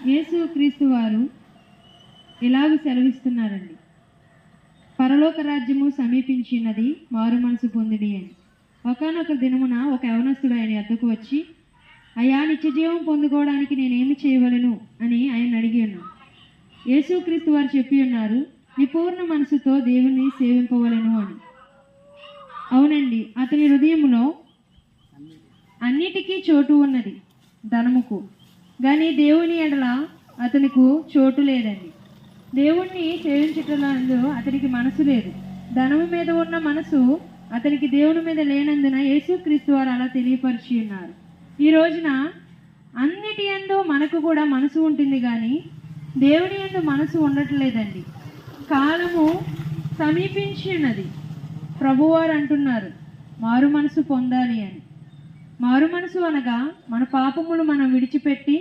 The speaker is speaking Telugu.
యేసు క్రీస్తు వారు ఇలాగ సెలవిస్తున్నారండి, పరలోక రాజ్యము సమీపించినది, మారు మనసు పొందిడి అని. ఒకానొక దినమున ఒక యవనస్తుడు ఆయన వద్దకు వచ్చి, అయ్యా, నిత్యజీవం పొందుకోవడానికి నేనేమి చేయవలను అని ఆయన అడిగి ఉన్నాను. యేసుక్రీస్తు వారు చెప్పి ఉన్నారు, నీ పూర్ణ మనసుతో దేవుని సేవింపవలను అని. అవునండి, అతని హృదయంలో అన్నిటికీ చోటు ఉన్నది, ధనముకు, కానీ దేవుని ఎడల అతనికి చోటు లేదండి. దేవుణ్ణి సేవించటంలో అతనికి మనసు లేదు. ధనము మీద ఉన్న మనసు అతనికి దేవుని మీద లేనందున యేసుక్రీస్తు వారు అలా తెలియపరిచి ఉన్నారు. ఈ రోజున అన్నిటి యందు మనకు కూడా మనసు ఉంటుంది, కానీ దేవుని యందు మనసు ఉండట్లేదండి. కాలము సమీపించి ఉన్నది. ప్రభువారు అంటున్నారు, మారు మనసు పొందాలి అని. మారు మనసు అనగా మన పాపములు మనం విడిచిపెట్టి